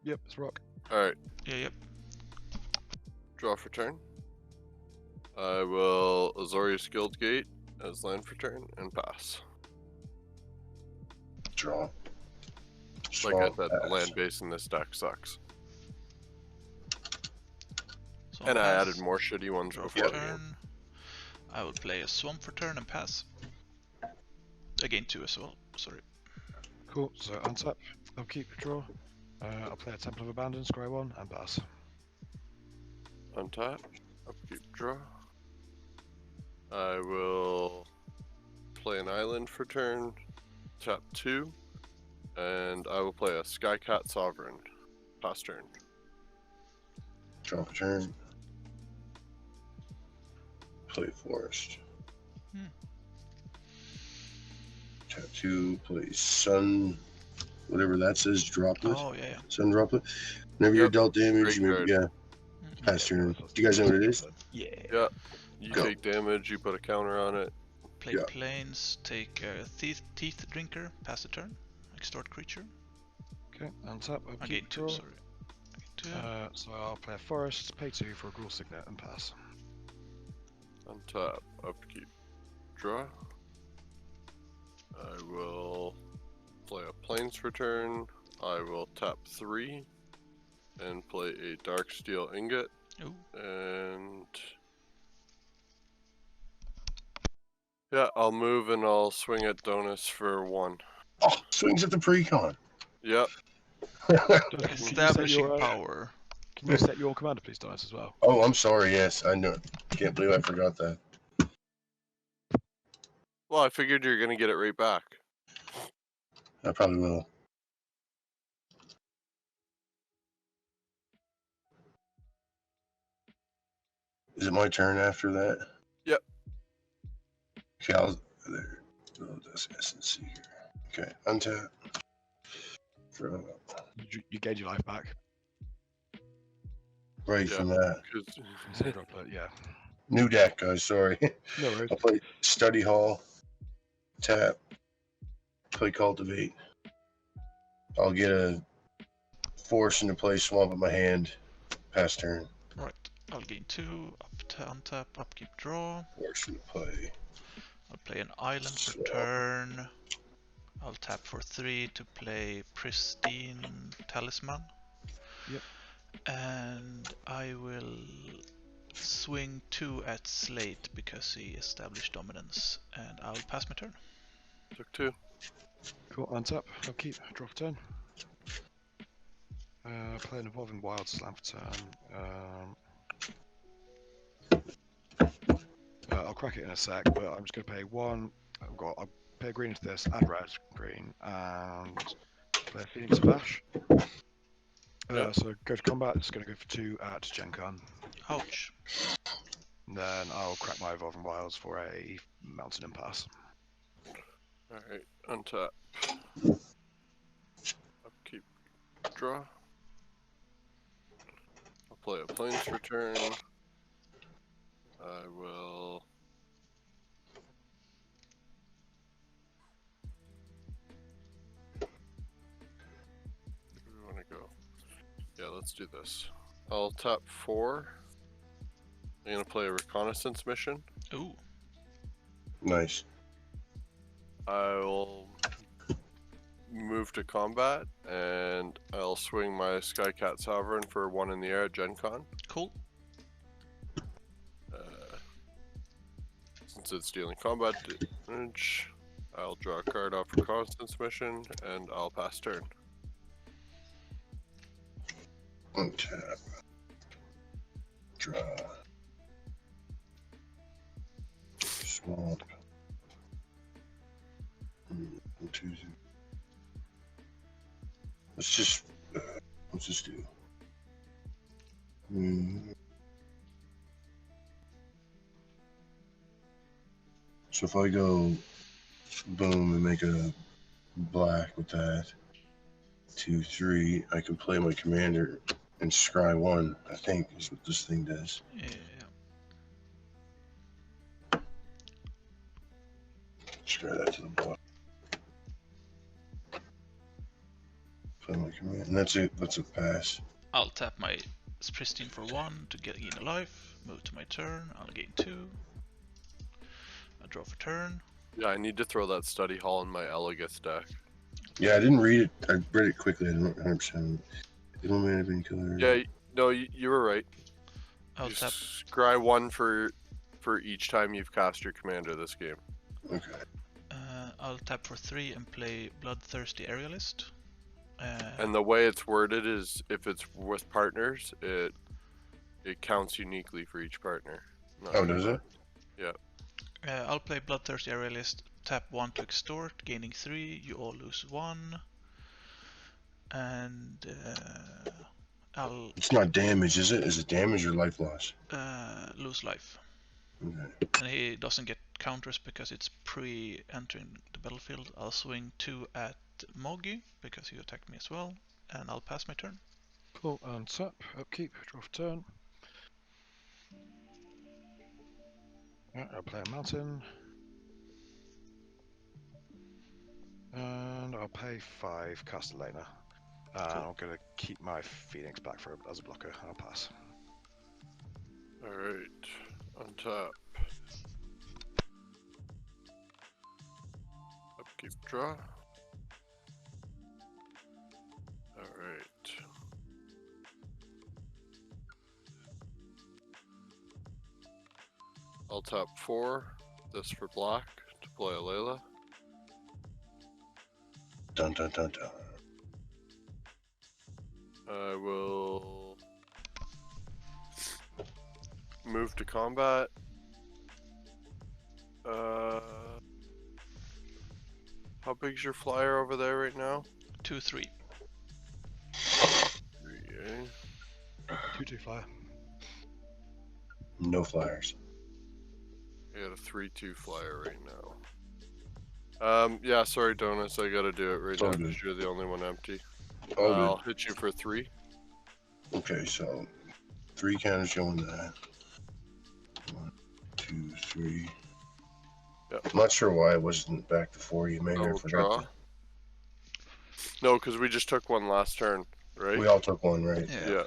Yep, it's rock. Alright, Yeah, yep. draw for turn. I will Azorius Guildgate as land for turn and pass. Draw. Like I Swamp, said, the pass. land base in this deck sucks. Swamp And I pass, added more shitty ones draw before for the game. turn. I will play a swamp for turn and pass. Again 2 as well, sorry. Cool, so untap, upkeep, draw. I'll play a Temple of Abandon, scry 1, and pass. Untap, upkeep, draw. I will play an island for turn, tap 2, and I will play a Skycat Sovereign. Pass turn. Draw for turn. Play forest. Tap 2, play sun, whatever that says, droplet. Oh, yeah, yeah. Sun droplet. Whenever you're Yep, dealt damage, you great may, card. pass turn. Do you guys know what it is? Yeah. Yeah, you Go. take damage, you put a counter on it. Play Yeah. planes, take teeth drinker, pass the turn. Extort creature. Okay, untap, upkeep, Again 2, draw. sorry. Again 2. So I'll play a forest, pay 2 for a Gruul Signet, and pass. Untap, upkeep, draw. I will play a plains for turn. I will tap 3 and play a dark steel ingot. Ooh. And yeah, I'll move and I'll swing at Donus for 1. Oh, swings at the precon. Yep. Establishing power. Can you set your commander, please, Dice, as well? Oh, I'm sorry. Yes, I know. Can't believe I forgot that. Well, I figured you're gonna get it right back. I probably will. Is it my turn after that? Yep. Okay, I'll there. Oh, that's SNC here. Okay, untap. Draw. You gain your life back. Right Yeah. from that. 'Cause- So droplet, yeah. New deck, guys. Sorry. No worries. I'll play Study Hall. Tap. Play Cultivate. I'll get a force into play, swamp in my hand. Pass turn. Right. I'll gain 2, up to untap, upkeep, draw. Force into play. I'll play an island for Swamp. turn. I'll tap for 3 to play Pristine Talisman. Yep. And I will swing 2 at Slate because he established dominance. And I'll pass my turn. Took 2. Cool, untap, upkeep, draw for turn. Play an Evolving Wild Slam for turn. I'll crack it in a sec, but I'm just going to pay 1. I'll pay a green into this, add red, green, and play a Phoenix of Ash. Yep. So go to combat, it's going to go for 2 at GenKaan. Ouch. And then I'll crack my Evolving Wilds for a Mountain Impasse. Alright, untap. Upkeep, draw. I'll play a plains for turn. I will. Where do we want to go? Yeah, let's do this. I'll tap 4. I'm gonna play a reconnaissance mission. Ooh. Nice. I'll move to combat and I'll swing my Skycat Sovereign for 1 in the air at GenKaan. Cool. Since it's dealing combat damage, I'll draw a card off reconnaissance mission and I'll pass turn. Untap. Draw. Swamp. 2. Let's just do. So if I go boom and make a black with that 2, 3, I can play my commander and scry 1. I think is what this thing does. Yeah. Scry that to the bottom. play my command. And that's it. That's a pass. I'll tap my Pristine for 1 to gain a life. Move to my turn. I'll gain 2. I draw for turn. Yeah, I need to throw that study hall in my Elegith deck. Yeah, I didn't read it. I read it quickly. I don't 100%. Illuminated being killer. Yeah, no, you were right. I'll You tap. scry 1 for each time you've cast your commander this game. Okay. I'll tap for 3 and play Bloodthirsty Aerialist. And the way it's worded is, if it's with partners, it counts uniquely for each partner. Oh, does it? Yeah. I'll play Bloodthirsty Aerialist. Tap 1 to extort, gaining 3. You all lose 1. And I'll It's not damage, is it? Is it damage or life loss? lose life. Okay. And he doesn't get counters because it's pre-entering the battlefield. I'll swing 2 at Mogi because he attacked me as well, and I'll pass my turn. Cool. And tap, upkeep, draw for turn. Yeah, I'll play a mountain. And I'll pay 5 Castellana. Cool. I'm going to keep my Phoenix back for as a blocker. I'll pass. Alright. Untap. Upkeep, draw. Alright. I'll tap 4. This for black to play a Layla. Dun dun dun dun. I will move to combat. How big's your flyer over there right now? 2/3. 3, eh? 2/2 flyer. No flyers. I got a 3/2 flyer right now. Yeah, sorry, Donuts, I gotta do it right All now good. because you're the only one empty. All I'll hit you for 3. good. Okay, so 3 counters going to that. 1, 2, 3. Yep. I'm not sure why it wasn't back to 4. You maybe I I'll forgot. draw. No, because we just took one last turn, right? We all took one, right? Yeah.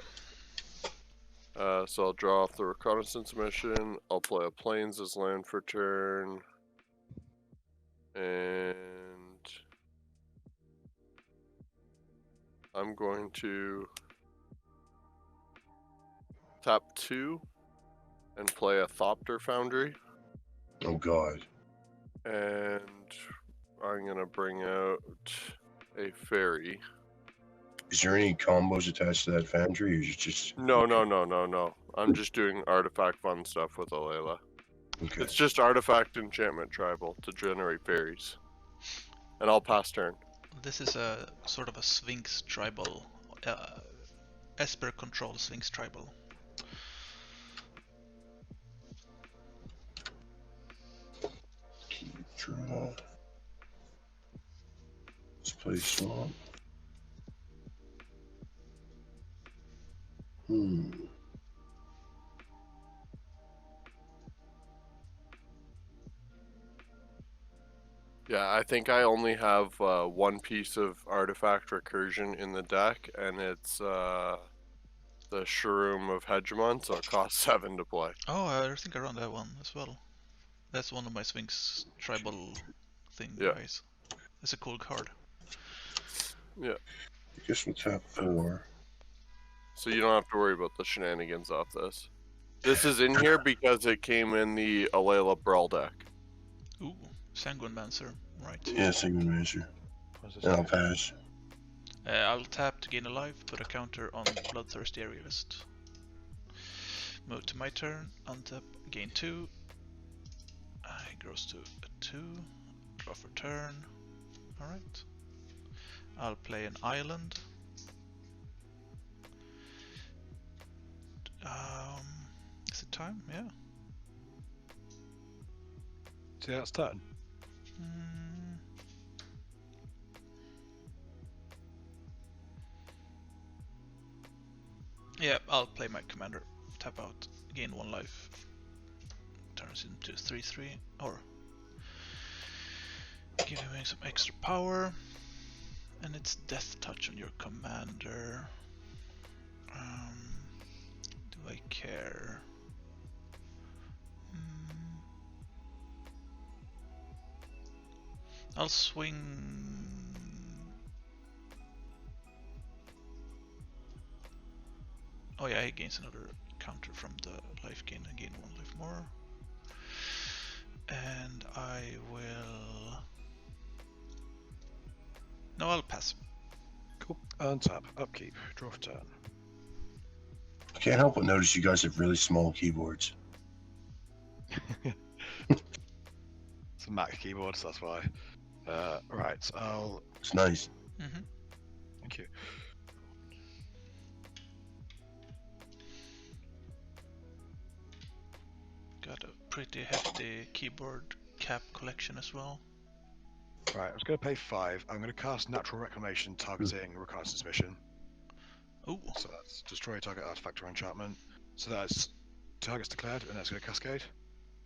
So I'll draw off the reconnaissance mission. I'll play a plains as land for turn. And I'm going to tap 2 and play a Thopter Foundry. Oh god. And I'm going to bring out a fairy. Is there any combos attached to that foundry, or is it just... No. I'm just doing artifact fun stuff with Alayla. Okay. It's just artifact enchantment tribal to generate fairies. And I'll pass turn. This is a sort of a Sphinx tribal. Esper control Sphinx tribal. Draw. Let's play swamp. Yeah, I think I only have one piece of artifact recursion in the deck, and it's the Shroom of Hegemon, so it costs 7 to play. Oh, I think I run that one as well. That's one of my Sphinx tribal thing, Yeah. guys. It's a cool card. Yeah. I guess we'll tap 4. So you don't have to worry about the shenanigans off this. This is in here because it came in the Alayla Brawl deck. Ooh, Sanguine Mancer. Right. Yeah, Sigmund Master. And I'll pass. I'll tap to gain a life, put a counter on Bloodthirsty Aerialist. Move to my turn, untap, gain 2. It grows to a 2. Draw for turn. Alright. I'll play an island. Is it time? Yeah. So yeah, it's turn. Yeah, I'll play my commander. Tap out, gain 1 life. Turns into 3/3, or give him some extra power. And it's Death Touch on your commander. Do I care? I'll swing. Oh yeah, he gains another counter from the life gain. I gain 1 life more. And I will... No, I'll pass. Cool. Untap, upkeep, draw for turn. I can't help but notice you guys have really small keyboards. It's a Mac keyboard, so that's why. Right, I'll... It's nice. Mm-hmm. Thank you. Got a pretty hefty keyboard cap collection as well. Right, I was going to pay 5. I'm going to cast Natural Reclamation targeting Reconnaissance Mission. Ooh. So that's destroy target artifact or enchantment. So that's targets declared, and that's going to cascade.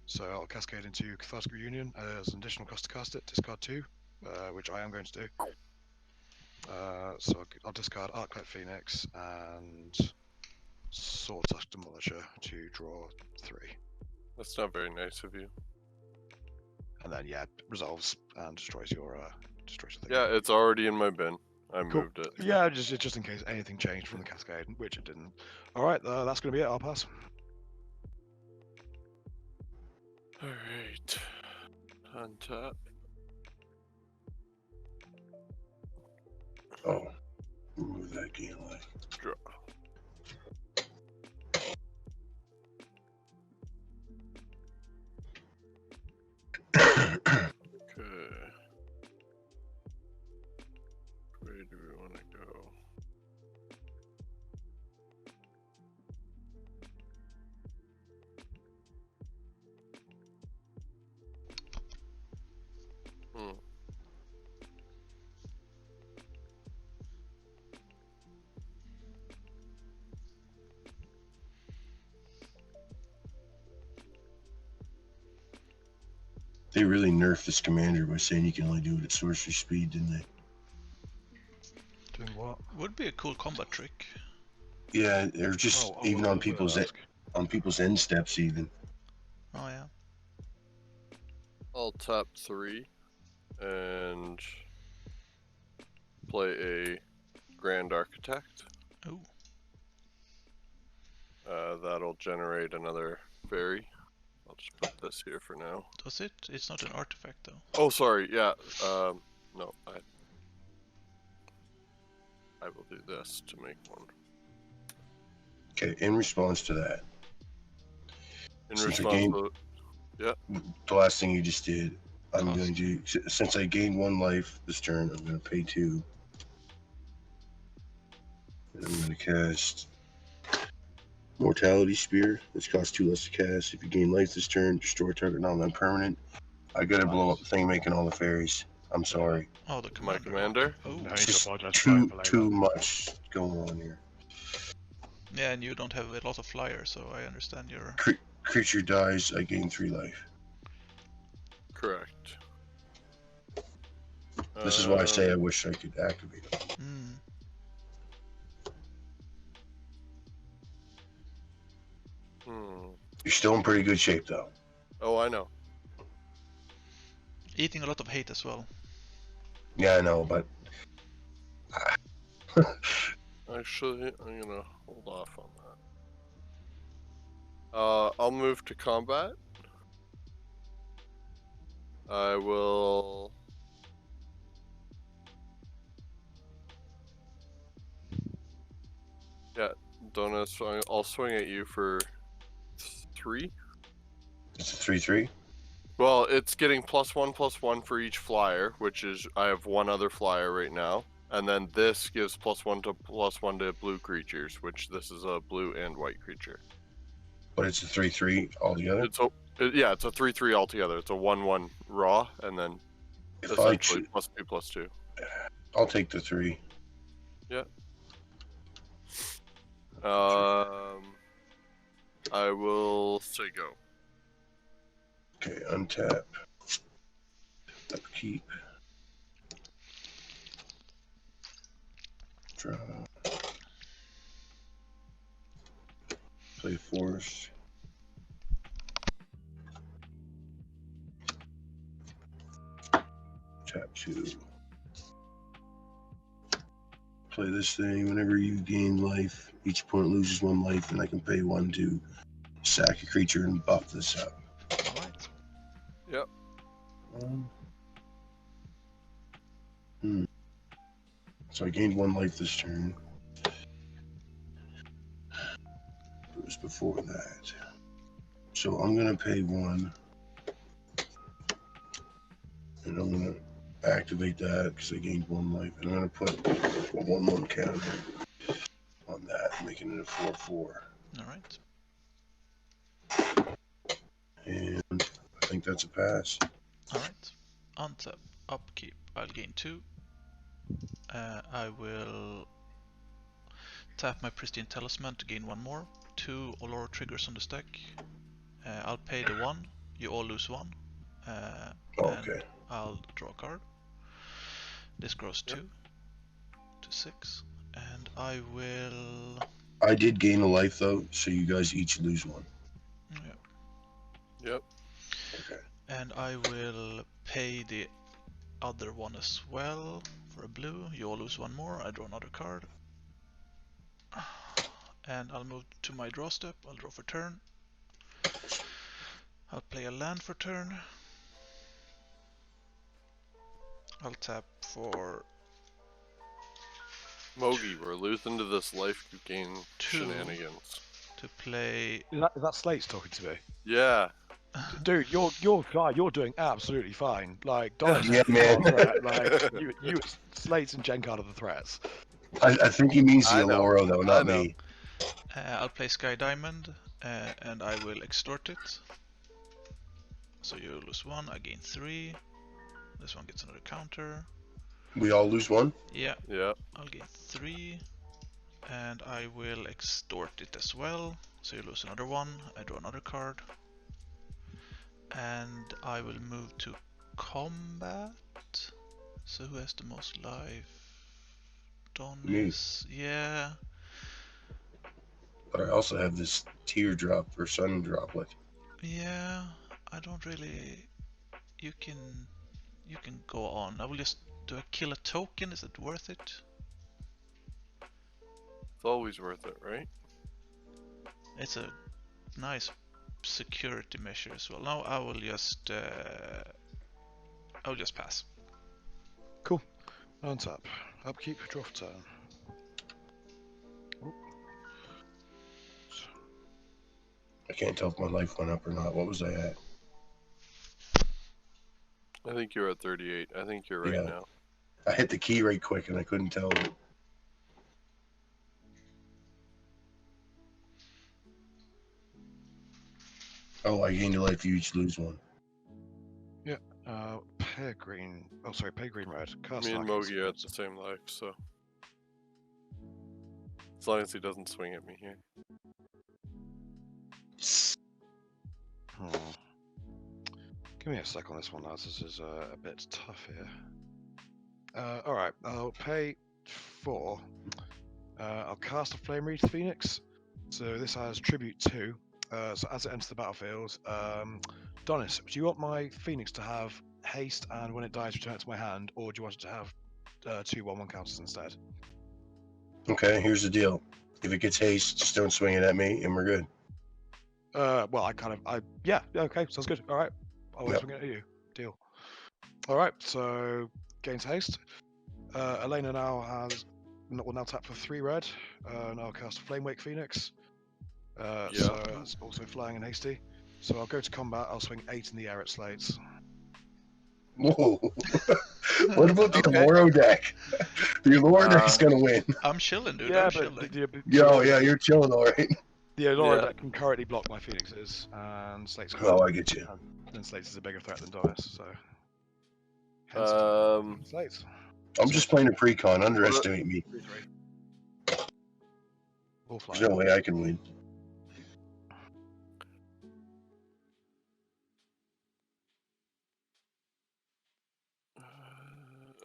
So I'll cascade into Cathartic Reunion as an additional cost to cast it. Discard 2, which I am going to do. So I'll discard Arclight Phoenix and Sword Touch Demolisher to draw 3. That's not very nice of you. And then yeah, resolves and destroys your thing. Yeah, it's already in my bin. I Cool. moved it. Yeah, just in case anything changed from the cascade, which it didn't. All right, that's going to be it. I'll pass. Alright. Untap. Oh, remove that game like. Draw. Okay. Where do we want to go? They really nerfed this commander by saying you can only do it at sorcery speed, didn't they? Doing what? Would be a cool combat trick. Yeah, they're just even on people's end steps even. Oh yeah. I'll tap 3 and play a Grand Architect. Ooh. That'll generate another fairy. I'll just put this here for now. Does it? It's not an artifact though. Oh, sorry. Yeah. No, I will do this to make one. Okay, in response to that, In Since the response game- to the last thing you just did, I'm Cost. going to, since I gained 1 life this turn, I'm going to pay 2. And I'm going to cast Mortality Spear. This costs 2 less to cast. If you gain life this turn, destroy target non-permanent. I gotta blow up the thing making all the fairies. I'm sorry. Oh, the my commander. commander. Oh. No, you It's need to just apologize for flying for later. too much going on here. Yeah, and you don't have a lot of flyers, so I understand your... Creature dies, I gain 3 life. Correct. This is why I say I wish I could activate it. Mm. You're still in pretty good shape though. Oh, I know. Eating a lot of hate as well. Yeah, I know, but Actually, I'm gonna hold off on that. I'll move to combat. I will. Yeah, Donut, I'll swing at you for 3. it's a 3/3. Well, it's getting +1/+1 for each flyer, which is I have 1 other flyer right now, and then this gives +1/+1 to blue creatures, which this is a blue and white creature. But it's a 3/3 altogether. Yeah, it's a 3/3 altogether. It's a 1/1 raw, and then If I essentially +2/+2. I'll take the 3. Yeah. I will say go. Okay, untap. Upkeep. Draw. Play forest. Tap 2. Play this thing. Whenever you gain life, each opponent loses 1 life, and I can pay 1 to sack a creature and buff this up. Alright. Yep. So I gained 1 life this turn. It was before that. So I'm gonna pay 1. And I'm gonna activate that because I gained 1 life. And I'm gonna put a 1/1 counter on that, making it a 4/4. Alright. And I think that's a pass. Alright. Untap. Upkeep. I'll gain 2. I will tap my Pristine Talisman to gain 1 more. 2 Oloro triggers on the stack. I'll pay the 1. You all lose 1. Okay. And I'll draw a card. This grows 2 to 6. And I will... I did gain a life though, so you guys each lose 1. Yeah. Yep. Okay. And I will pay the other 1 as well for a blue. You all lose 1 more. I draw another card. And I'll move to my draw step. I'll draw for turn. I'll play a land for turn. I'll tap for Mogi, we're losing to this life gain 2 shenanigans. to play. Is that Slate's talking to me? Yeah. Dude, you're doing absolutely fine. Like, Donna's Yeah, man. not a threat. Like, you, Slate's and GenKaan are the threats. I think he means I the know. Oloro though, I not know. me. I'll play Sky Diamond, and I will extort it. So you lose 1, I gain 3. This one gets another counter. We all lose 1? Yeah, Yeah. I'll gain 3. And I will extort it as well. So you lose another 1, I draw another card. And I will move to combat. So who has the most life? Donis. Yeah. But I also have this teardrop or sun droplet. Yeah. I don't really. You can go on. I will just do a kill a token. Is it worth it? It's always worth it, right? It's a nice security measure as well. Now I will just pass. Cool. Untap. Upkeep. Draw for turn. Ooh. I can't tell if my life went up or not. What was I at? I think you're at 38. I think you're right Yeah. now. I hit the key right quick and I couldn't tell. Oh, I gained a life. You each lose 1. Pair green. Oh, sorry, pair green red. Cast Me and targets. Mogi are at the same life, so. As long as he doesn't swing at me here. Give me a sec on this one, lads. This is a bit tough here. Alright, I'll pay 4. I'll cast a Flame Wreath Phoenix. So this has Tribute 2. So as it enters the battlefield, Donis, do you want my Phoenix to have haste and when it dies return it to my hand, or do you want it to have 2 1/1 counters instead? Okay, here's the deal. If it gets haste, just don't swing it at me and we're good. Well, yeah, okay, sounds good. Alright, I'll Yep. swing it at you. Deal. Alright, so gains haste. Elena will now tap for 3 red, and I'll cast a Flame Wake Phoenix. So that's also flying and hasty. So I'll go to combat, I'll swing 8 in the air at Slates. Whoa. What about the Okay. Oloro deck? The Oloro deck's gonna win. I'm chilling, dude. Yeah, I'm but chilling. Yo, yeah, you're chilling all right. the Oloro Yeah. deck can currently block my Phoenixes, and Slates Oh, I get you. and Slates is a bigger threat than Donis, so. Slates. I'm just playing a precon. Underestimate me. 3/3. All There's flying. no way I can win.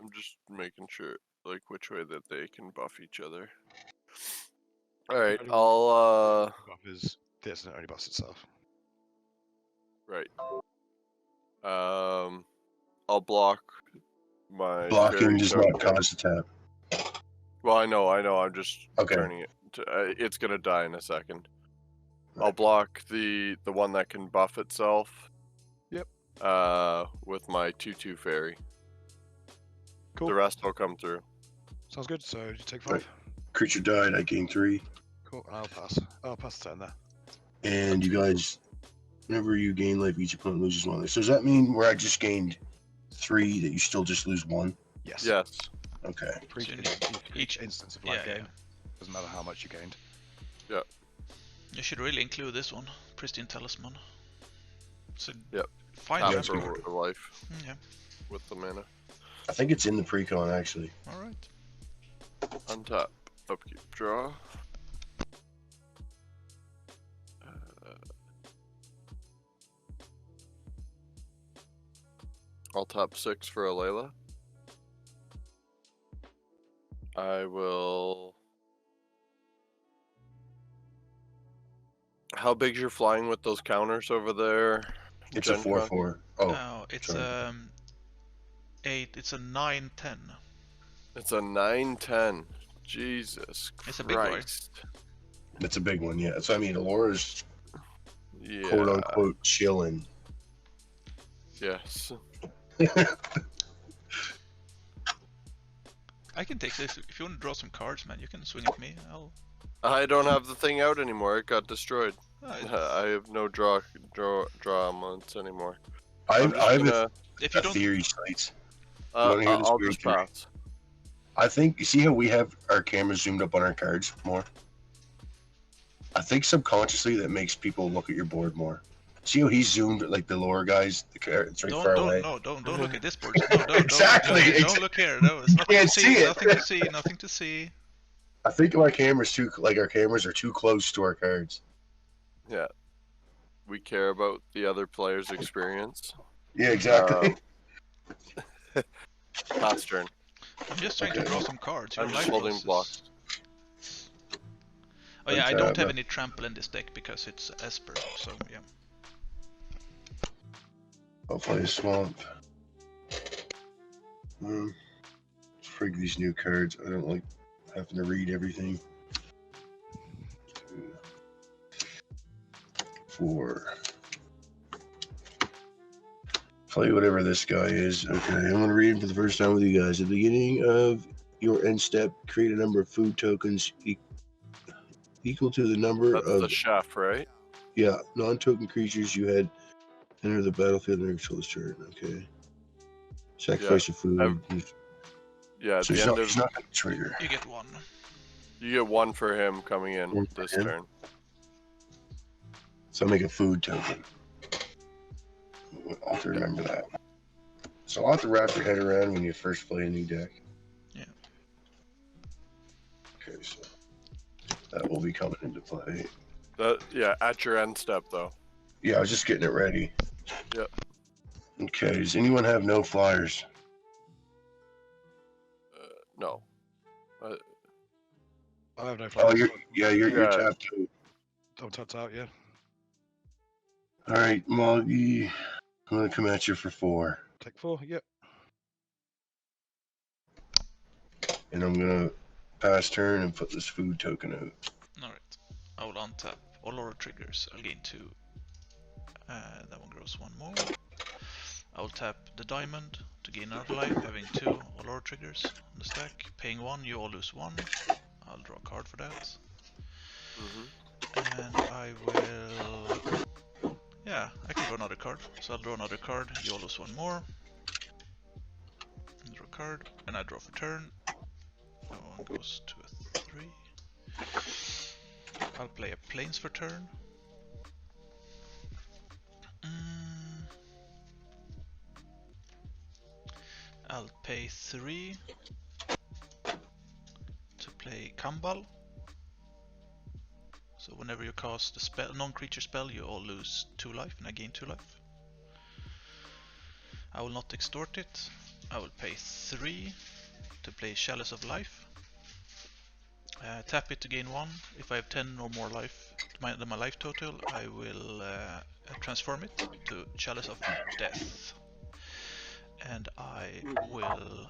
I'm just making sure like which way that they can buff each other. All right, Only I'll buff is this, and it only buffs itself. right. I'll block my Blocking fairy does token. not cause a tap. Well, I know. I'm just Okay. turning it. It's gonna die in a second. I'll Right. block the one that can buff itself. Yep. With my 2/2 fairy. Cool. The rest will come through. Sounds good. So you take 5. Right. Creature died. I gain 3. Cool. And I'll pass. I'll pass the turn there. And you guys, whenever you gain life, each opponent loses 1 life. So does that mean where I just gained 3 that you still just lose 1? Yes. Yes. Okay. For So you each, need each instance of life yeah, gain. Doesn't matter how much you gained. You should really include this one, Pristine Talisman. It's a Yep. fine Tap trap for card. the life Yeah, with the mana. I think it's in the precon actually. alright. Untap. Upkeep. Draw. I'll tap 6 for a Layla. I will. How big's your flying with those counters over there? It's a GenKaan? 4/4. Oh, No, it's sorry. 8, it's a 9/10. It's a 9/10. Jesus It's a big boy. Christ. it's a big one. Yeah. So I mean, Alora's Yeah. quote unquote chilling. Yes. I can take this. If you want to draw some cards, man, you can swing at me. I don't have the thing out anymore. It got destroyed. It's- I have no draw amounts anymore. I I'm just have gonna, if you a don't, theory, Slates. wanna hear this I'll weird just theory? pass. I think you see how we have our cameras zoomed up on our cards more. I think subconsciously that makes people look at your board more. See how he's zoomed like the lower guys? The cards right far away. don't look at this board. No, don't, Exactly, don't look here. No, it's nothing to can't see. see it. Nothing to see. Nothing to see. I think our cameras our cameras are too close to our cards. Yeah. We care about the other player's experience. Yeah, exactly. Pass turn. I'm just trying to Okay. draw some cards. Your I'm life just holding process. blocks. Oh yeah, I don't have Untap. any trample in this deck because it's Esper. So yeah. I'll play a swamp. Frig these new cards. I don't like having to read everything. 2, 4. Play whatever this guy is. Okay, I'm gonna read him for the first time with you guys. At the beginning of your end step, create a number of food tokens equal to the number That's of the chef, right? non-token creatures you had enter the battlefield and control this turn. Okay. Sacrifice a food. Yeah, at So the he's end not of gonna trigger. You get one. you get 1 for him coming in 1 for this him. turn. So I'll make a food token. I'll have to remember that. So I'll have to wrap your head around when you first play a new deck. Yeah. Okay, so that will be coming into play. At your end step though. Yeah, I was just getting it ready. Yep. Okay, does anyone have no flyers? No. I have no Oh, flyers. you're Yeah. tapped out. I'm tapped out, yeah. All right, Moggy, I'm gonna come at you for 4, Take 4, yep. and I'm gonna pass turn and put this food token out. Alright. I will untap Oloro triggers. I'll gain 2. That one grows 1 more. I will tap the diamond to gain another life, having 2 Oloro triggers on the stack. Paying 1, you all lose 1. I'll draw a card for that. And I will... Yeah, I can draw another card. So I'll draw another card, you all lose 1 more. Draw a card, and I draw for turn. That one goes to a 3. I'll play a plains for turn. I'll pay 3 to play Kambal. So whenever you cast a spell, non-creature spell, you all lose 2 life, and I gain 2 life. I will not extort it. I will pay 3 to play Chalice of Life. Tap it to gain 1. If I have 10 or more life, my life total, I will transform it to Chalice of Death. And I will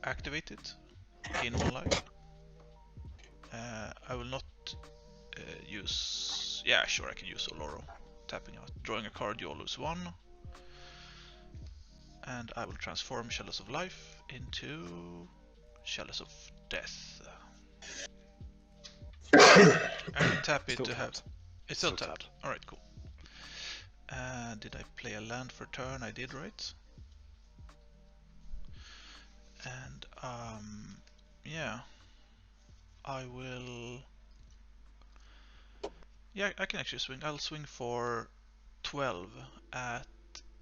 activate it, gain 1 life. I will not use... Yeah, sure, I can use Oloro. Tapping out. Drawing a card, you all lose 1. And I will transform Chalice of Life into Chalice of Death. I can tap it Still to have... tapped. It's still Still tapped. tapped. Alright, cool. Did I play a land for turn? I did, right? And, yeah. I will... Yeah, I can actually swing. I'll swing for 12 at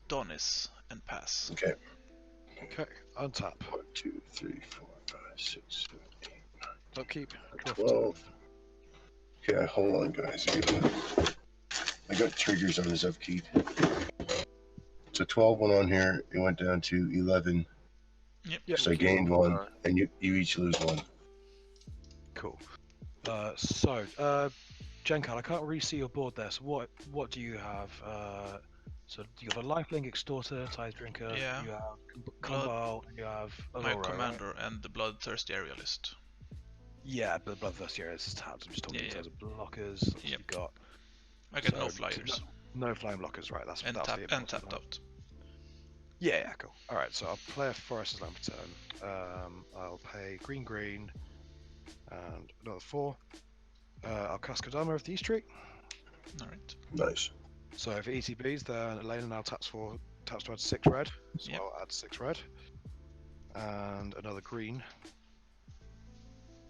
Donis and pass. Okay. Okay, untap. 1, 2, 3, 4, 5, 6, 7, 8, 9, Upkeep. 12. Okay, hold on, guys. I got triggers on his upkeep. So 12 went on here. It went down to 11. Yep. So I gained 1, and you each lose 1. Cool. GenKaan, I can't really see your board there. So what do you have? So you have a Lifelink, Extorter, Tithe Drinker. Yeah. You have Combile. You have My Oloro, commander right? and the Bloodthirsty area list. Yeah, but the Bloodthirsty area is tapped. I'm just talking in terms of blockers. That's what Yep. you got. I got So, no flyers. No flying blockers, right? That's And, that's tap, the and important tapped one. out. Yeah, cool. All right, so I'll play a Forest Land for turn. I'll pay green, and another 4. I'll cast Kodama of the East Tree. Alright. Nice. So if it ETBs, then Elena now taps to add 6 red. So Yep. I'll add 6 red. And another green.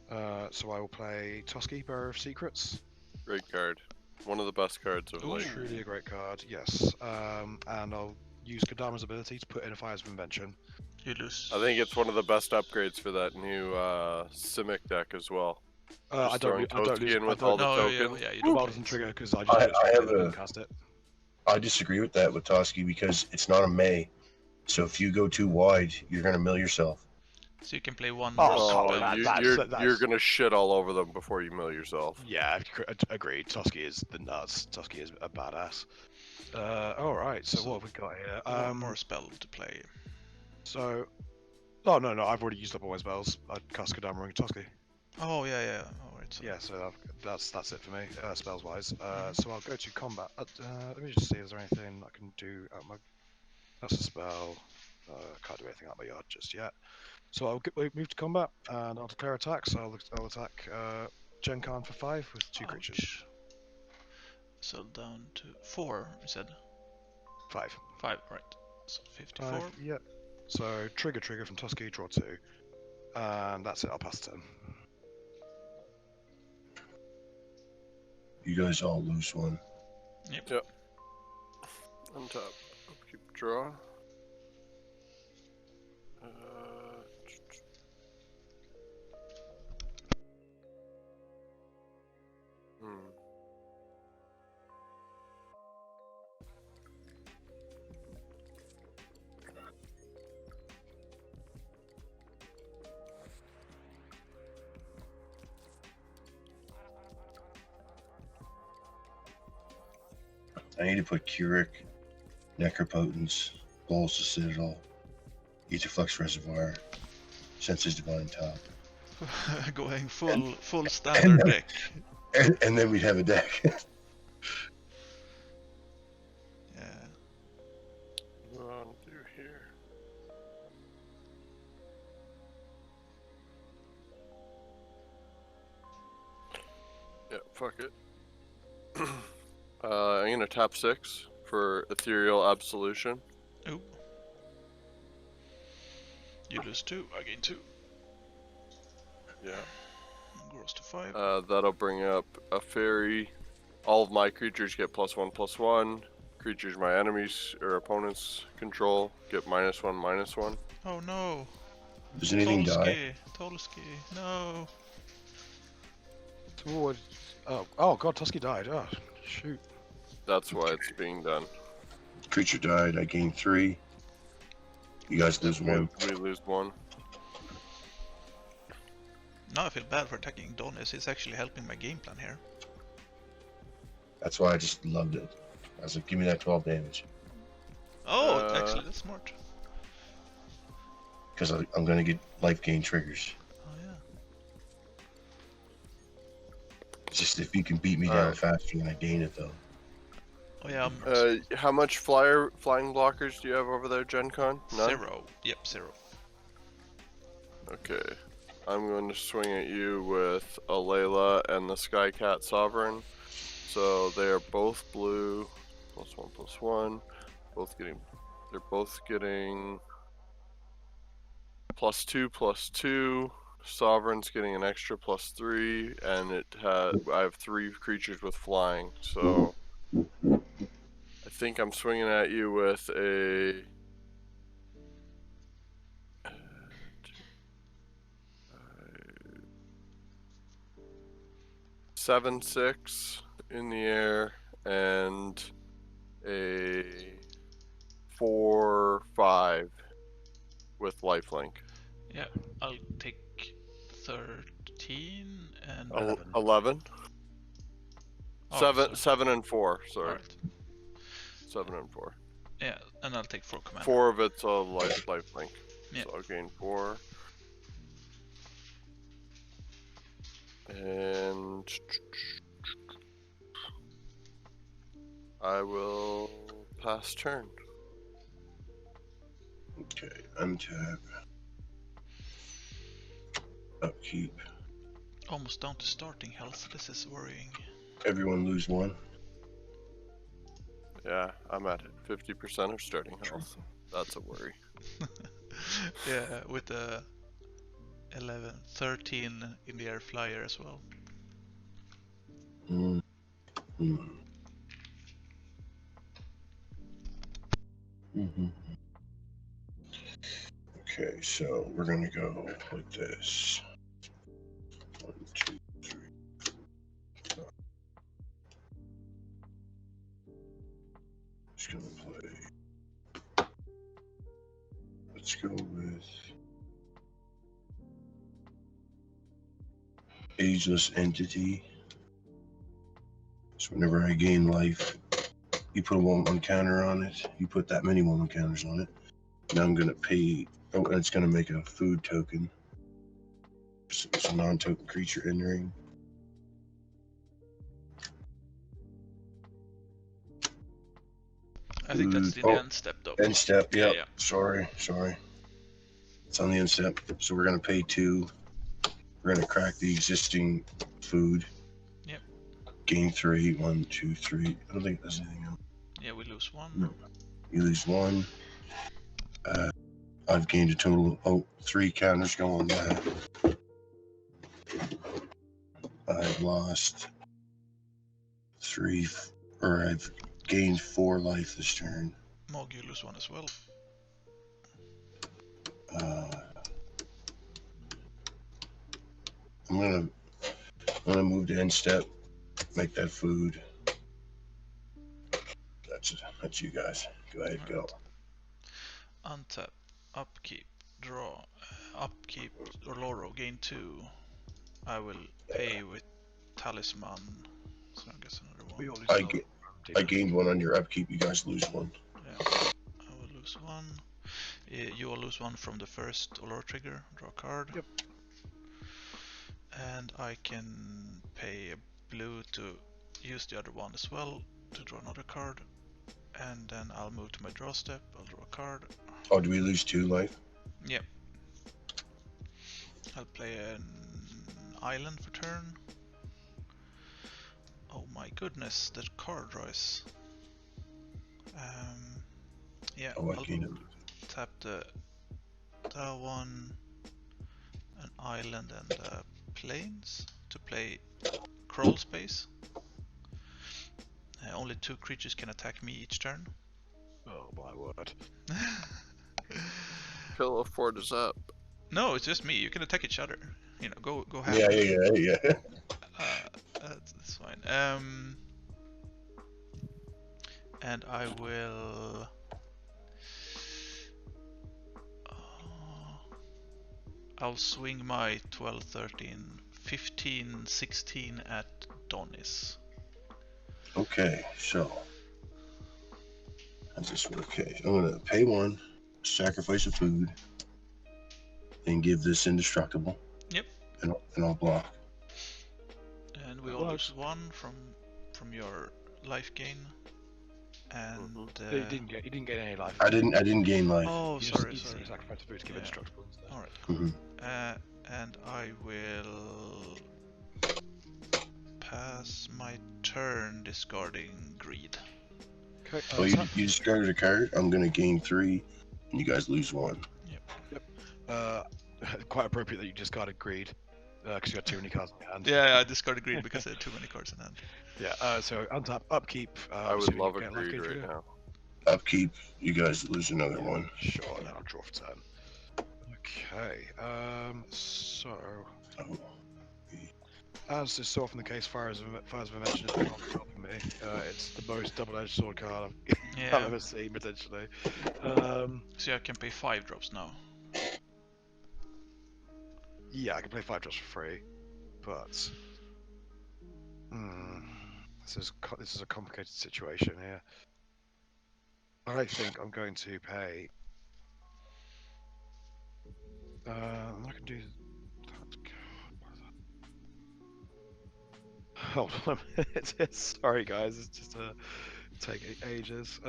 So I will play Toski, Bearer of Secrets. Great card. One of the best cards of late. Truly a great card, yes. And I'll use Kodama's ability to put in a Fires of Invention. You lose. I think it's one of the best upgrades for that new Simic deck as well. I don't lose. In with all the no, tokens. yeah, you Well, don't doesn't play it. trigger because I I have didn't a- cast it. I disagree with that with Toski because it's not a May. So if you go too wide, you're going to mill yourself. So you can play one Oh, more come on, spell. You're gonna shit all over them before you mill yourself. Yeah, agreed. Toski is the nuts. Toski is a badass. Alright, so what have we got here? One more spell to play. So... Oh, no, I've already used up all my spells. I cast Kodama and Toski. Oh, yeah. Alright. So Yeah, so that's it for me, spells-wise. So I'll go to combat. Let me just see, is there anything I can do out my... That's a spell. Can't do anything out my yard just yet. So I'll move to combat, and I'll declare attacks. I'll attack GenKaan for 5 with 2 creatures. Ouch. So down to 4, you said? 5. 5, right. So 54. 5, yep. So trigger from Toski, draw 2. And that's it, I'll pass the turn. You guys all lose 1. Yep. Untap. Upkeep, draw. I need to put Keurig, Necropotence, Bowls of Citadel, Etherflux Reservoir, Senses Divine top. Going full standard deck. And then we'd have a deck. Yeah. What do I want to do here? Yeah, fuck it. I'm gonna tap 6 for Ethereal Absolution. Ooh. You lose 2, I gain 2. Yeah. Grows to 5. That'll bring up a fairy. All of my creatures get +1/+1. Creatures my enemies or opponents control get -1/-1. Oh no! Does anything die? Tolsky, no! Oh god, Toski died. Oh, shoot. That's why it's being done. Creature died. I gained 3. You guys lose 1. We lose 1. No, I feel bad for attacking Donis. He's actually helping my game plan here. That's why I just loved it. I was like, give me that 12 damage. Oh, actually, that's smart. Because I'm going to get life gain triggers. Oh, yeah. It's just if you can beat me down Alright. faster than I gain it, though. Oh, yeah, How much flying blockers do you have over there, GenKaan? None? 0. Yep, 0. Okay. I'm going to swing at you with Alayla and the Skycat Sovereign. So they are both blue. +1/+1. They're both getting +2/+2. Sovereign's getting an extra +3, and I have 3 creatures with flying. So I think I'm swinging at you with a 7/6 in the air and a 4/5 with lifelink. Yeah, I'll take 13 and... 11? Oh, 7 and 4, sorry. Alright. 7 and 4. Yeah, and I'll take 4 commander. 4 of it's a lifelink. Yeah. So I'll gain 4. And I will pass turn. Okay, untap. Upkeep. Almost down to starting health. This is worrying. Everyone lose 1. Yeah, I'm at 50% of starting health. That's a worry. Yeah, with the 13 in the air flyer as well. Okay, so we're gonna go like this. 1, 2, 3. Just gonna play. Let's go with Ageless Entity. So whenever I gain life, you put a 1/1 counter on it. You put that many 1/1 counters on it. Now I'm gonna pay. Oh, and it's gonna make a food token. So it's a non-token creature entering. I think that's the Oh, end step though. End step, Yeah, yep. yeah. Sorry. It's on the end step. So we're gonna pay 2. We're gonna crack the existing food. Yep. Gain 3. 1, 2, 3. I don't think there's anything else. Yeah, we lose 1. No. You lose 1. I've gained a total of 3 counters go on that. I've lost 3, or I've gained 4 life this turn. Mog, you lose 1 as well. I'm gonna move to end step, make that food. That's you guys. Go ahead, go. Untap, upkeep, draw, upkeep, Oloro, gain 2. I will pay with talisman, so I guess another 1. We all lose I another I gained 1 on your upkeep. You guys lose 1. Yeah, I will lose 1. You will lose 1 from the first Oloro trigger, draw a card. Yep. And I can pay a blue to use the other 1 as well, to draw another card. And then I'll move to my draw step, I'll draw a card. Oh, do we lose 2 life? Yep. I'll play an island for turn. Oh my goodness, the card draws. Yeah, Oh, I I'll gained it. tap that one, an island and plains to play crawl space. Only 2 creatures can attack me each turn. Oh my word. Kill afford is up. No, it's just me. You can attack each other. You know, go half. Yeah. That's fine. And I will. I'll swing my 12, 13, 15, 16 at Donis. Okay, so how's this work? Okay, I'm gonna pay 1, sacrifice a food, and give this indestructible. Yep. And I'll block. And we all lose 1 from your life gain. And You didn't get any life. I didn't gain life. oh, You sorry. sacrifice the food to give indestructible instead. All right. Mhm. And I will pass my turn discarding greed. Okay. Oh, you discarded a card. I'm gonna gain 3, and you guys lose 1. Quite appropriate that you discarded greed, because you had too many cards in your hand. Yeah, I discarded greed because I had too many cards in hand. Yeah. So untap, upkeep. I would assuming love you a get life greed gain right trigger. now. Upkeep. You guys lose another 1. Sure. And then I'll draw for turn. Okay. So. Oh. As is so often the case, fires of mention is not helping me. It's the most double-edged sword card I've Yeah. ever seen, potentially. So I can pay 5 drops now. Yeah, I can play 5 drops for free, but this is a complicated situation here. I think I'm going to pay. I can do. Hold on a minute. Sorry, guys. It's just taking ages.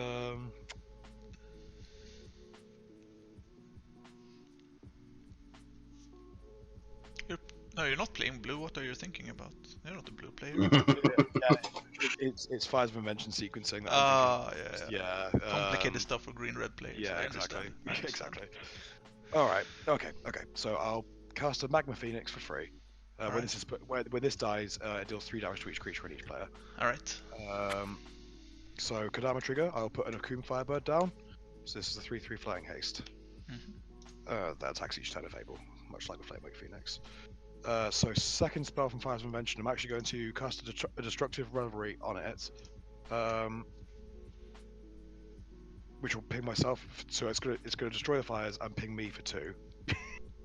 No, you're not playing blue. What are you thinking about? You're not a blue player. It's Fires of Mention sequencing that Ah, I'm thinking. yeah. Yeah. Complicated stuff for green-red players. Yeah, I exactly. understand. I understand. Exactly. All right. Okay. So I'll cast a Magma Phoenix for free. When this is when this dies, it deals 3 damage to each creature and each player. All right. So Kodama trigger, I'll put an Akum Firebird down. So this is a 3/3 flying haste. That attacks each turn of Fable, much like the Flamewake Phoenix. So second spell from Fires of Invention, I'm actually going to cast a Destructive Revelry on it, which will ping myself. So it's gonna destroy the fires and ping me for 2,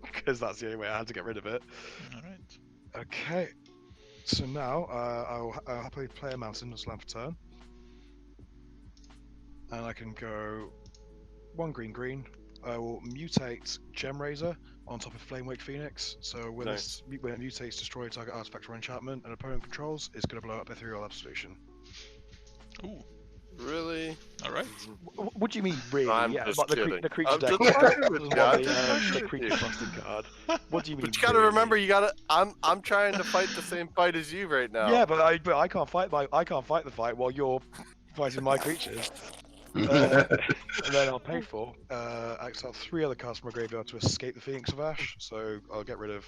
because that's the only way I had to get rid of it. All right. Okay. So now I'll happily play a mountain as land for turn, and I can go 1 green. I will mutate Gemrazor on top of Flamewake Phoenix. So when when it mutates, destroy target artifact or enchantment an opponent controls, it's going to blow up Ethereal Absolution. Ooh. Really? All right. What do you mean, really? I'm yeah, just but the kidding. creature I'm deck just doesn't fucking with want you. I'm the just fucking with creature you. busting card. What do you mean? But you gotta really? remember, I'm trying to fight the same fight as you right now. Yeah, but I can't fight the fight while you're fighting my creatures. And then I'll pay for exile 3 other cards from my graveyard to escape the Phoenix of Ash. So I'll get rid of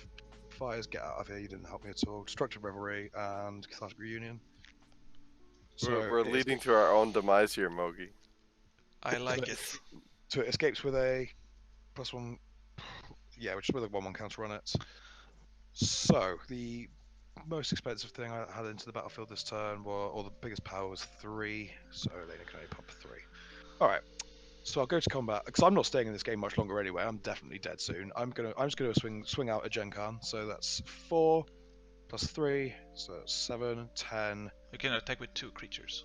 Fires, get out of here. You didn't help me at all. Destructive Revelry and Cathartic Reunion. So we're leading to our own demise here, Mogi. I like it. So it escapes with a +1. Yeah, which is with a 1/1 counter on it. So the most expensive thing I had into the battlefield this turn or the biggest power was 3. So Lena can only pop 3. All right. So I'll go to combat because I'm not staying in this game much longer anyway. I'm definitely dead soon. I'm just gonna swing out a GenKaan. So that's 4 + 3, so that's 7, 10. You can attack with 2 creatures.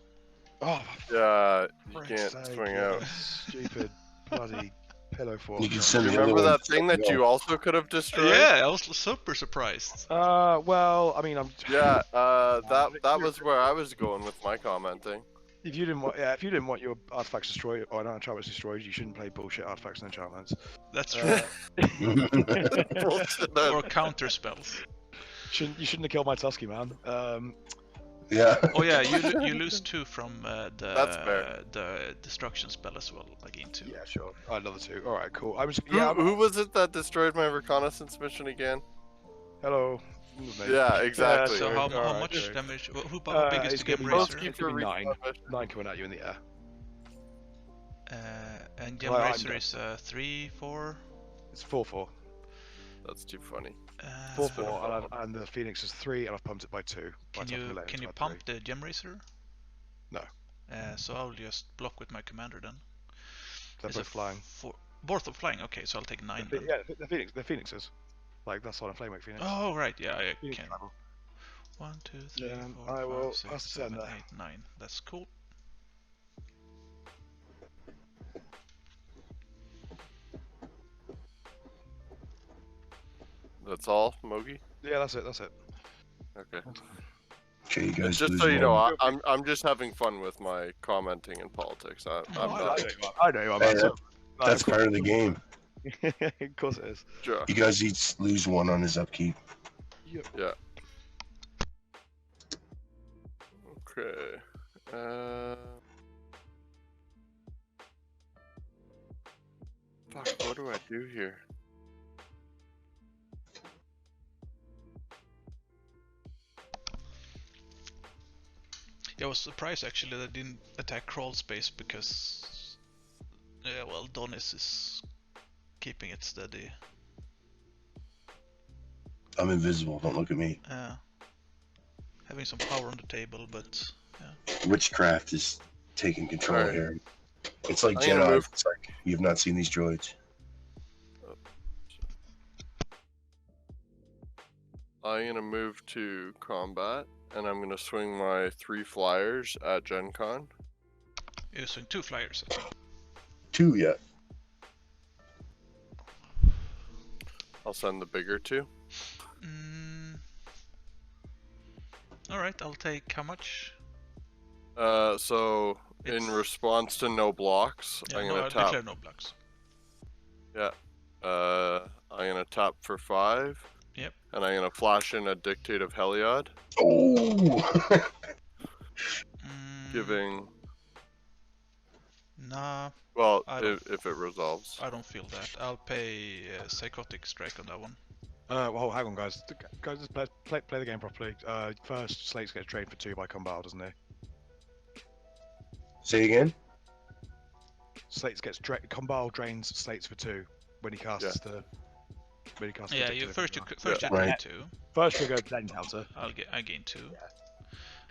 Oh, Yeah, you frick's can't sake, swing yeah, out. stupid bloody pillow fort. You can send You the other remember one that thing that you also could have destroyed? Yeah, I was super surprised. Well, I mean, I'm. Yeah, that was where I was going with my commenting. If you didn't want your artifacts destroyed or an enchantments destroyed, you shouldn't play bullshit artifacts and enchantments. That's true. Bullshit. Or counter spells. You shouldn't have killed my Tusky, man. Yeah. Oh yeah, you lose 2 from That's fair. the destruction spell as well. I gain 2. Yeah, sure. Another 2. All right, cool. Who was it that destroyed my reconnaissance mission again? Hello. Yeah, exactly. So how Alright, much okay. damage? How big is it's the gonna Gem be Razor? It's gonna be 9. 9 coming at you in the air. And Gem Well, I'm Razor dead. is 3, 4. It's 4/4. That's too funny. 4/4, and the Phoenix is 3, and I've pumped it by 2. Can you pump the Gem Razor? No. So I'll just block with my commander then. They're Is both it flying. Both are flying. Okay, so I'll take 9 then. Yeah, the Phoenixes. Like that's on a Flamewake Phoenix. Oh right, yeah, I Phoenix can. travel. 1, 2, 3, Yeah, 4, I 5, will 6, pass the 7, turn there. 8, 9. That's cool. That's all, Mogi? Yeah, that's it. That's it. Okay. Okay, you guys Just lose so you know, one. I'm just having fun with my commenting in politics. I'm I not. know you are. I know you are, Hey, man. So, That's part of the game. of course it is. Sure. You guys each lose one on his upkeep. Yep. Yeah. Okay. Fuck, what do I do here? Yeah, I was surprised actually that I didn't attack crawl space because, yeah, well, Donis is keeping it steady. I'm invisible. Don't look at me. Having some power on the table, but yeah. Witchcraft is taking control Alright. here. It's like I'm gonna Jedi. move- It's like you've not seen these droids. I'm gonna move to combat, and I'm gonna swing my 3 flyers at GenKaan. You're using 2 flyers, I think. 2 yet. I'll send the bigger 2. Alright, I'll take how much? So in It's- response to no blocks, Yeah, I'm no, gonna I'll tap. declare no blocks. I'm gonna tap for 5. Yep. And I'm gonna flash in a Dictate of Heliod, Oh! giving. Nah, Well, I don't- if it resolves. I don't feel that. I'll pay Psychotic Strike on that one. Well, hang on, guys. Guys, just play the game properly. First, Slates gets drained for 2 by Combile, doesn't he? Say again? Slates gets Combile drains Slates for 2 when he casts the. When he casts Yeah, the you Dictative first Heliod. you Right. gain 2. First trigger, then counter. I gain 2. Yeah.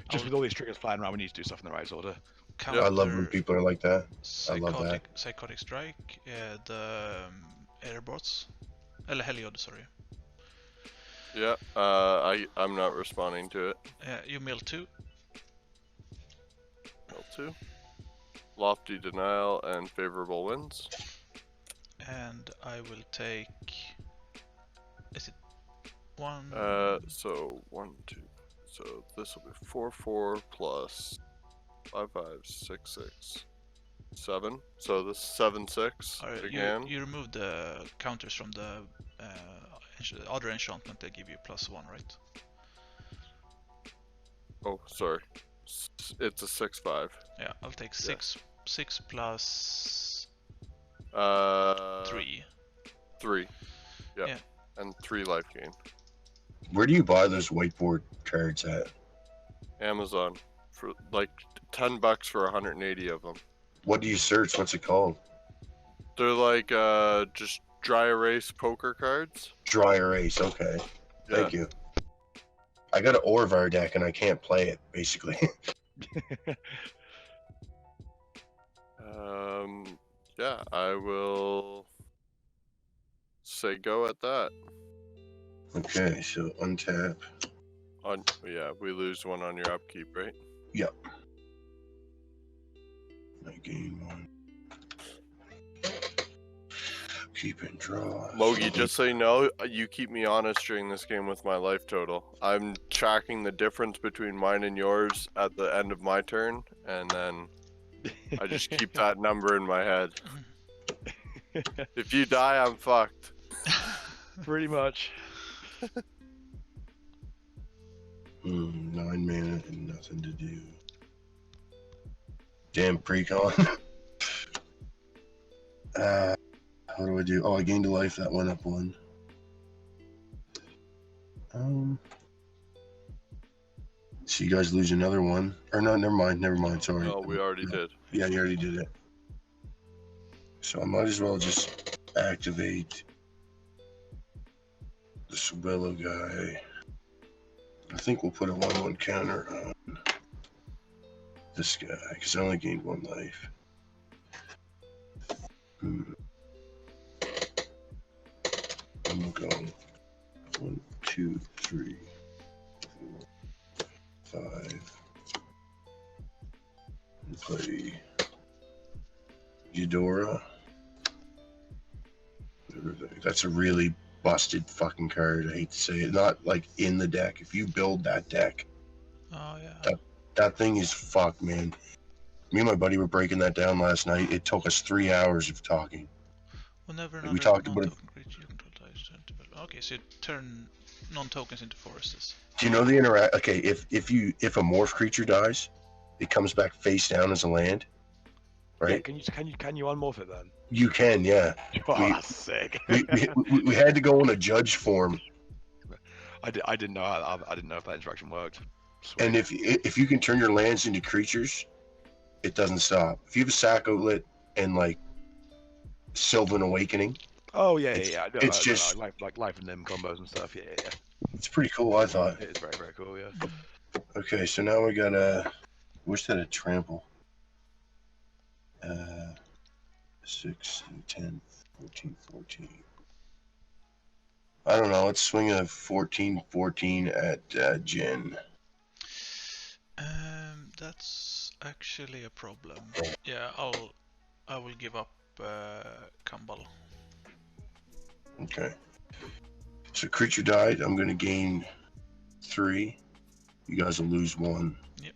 Just with all these triggers flying around, we need to do stuff in the right order. Counter I love when people are like that. I love that. Psychotic Strike, the airbots. Eller Heliod, sorry. Yeah. I'm not responding to it. You mill 2. L2. Lofty Denial and Favorable Winds. And I will take. Is it 1? So 1, 2. So this will be 4, 4 plus 5, 5, 6, 6, 7. So this is 7, 6 again. You remove the counters from the other enchantment. They give you +1, right? Oh, sorry. It's a 6, 5. Yeah, I'll take 6 plus 3. 3. Yep. Yeah. And 3 life gain. Where do you buy those whiteboard cards at? Amazon for like $10 for 180 of them. What do you search? What's it called? They're like just dry erase poker cards. Dry erase. Okay. Thank you. I got an Orvar deck and I can't play it, basically. Yeah, I will say go at that. Okay, so untap. Yeah, we lose 1 on your upkeep, right? Yep. I gain 1. Keep and draw. Mogi, just so you know, you keep me honest during this game with my life total. I'm tracking the difference between mine and yours at the end of my turn, and then I just keep that number in my head. If you die, I'm fucked. Pretty much. 9 mana and nothing to do. Damn precon. What do I do? Oh, I gained a life. That went up 1. So you guys lose another 1. Or no, never mind. Sorry. No, we already did. Yeah, you already did it. So I might as well just activate this Willow guy. I think we'll put a 1/1 counter on this guy because I only gained 1 life. And we'll go 1, 2, 3, 4, 5. And play Eudora. That's a really busted fucking card. I hate to say it. Not like in the deck. If you build that deck, Oh yeah. that thing is fucked, man. Me and my buddy were breaking that down last night. It took us 3 hours of talking. Whenever We another talked about it. non-token creature you control dies turn to battle. Okay, so you turn non-tokens into forests. Do you know the interact? Okay, if a morph creature dies, it comes back face down as a land, right? Yeah, can you unmorph it then? You can, yeah. Oh, We- that's sick. We had to go in a judge form, I didn't know I didn't know if that interaction worked. Sweet. and if you can turn your lands into creatures, it doesn't stop. If you have a sack outlet and like Sylvan Awakening, oh it's- yeah. No, it's no, just- like life and limb combos and stuff. Yeah. it's pretty cool. I thought. It is very very cool. Yeah. Okay, so now we got a. Wish that a trample. 6, 10, 14, 14. I don't know. Let's swing a 14, 14 at Jen. That's actually a problem. Yeah, I will give up Kambal. Okay. So creature died. I'm gonna gain 3. You guys will lose 1. Yep.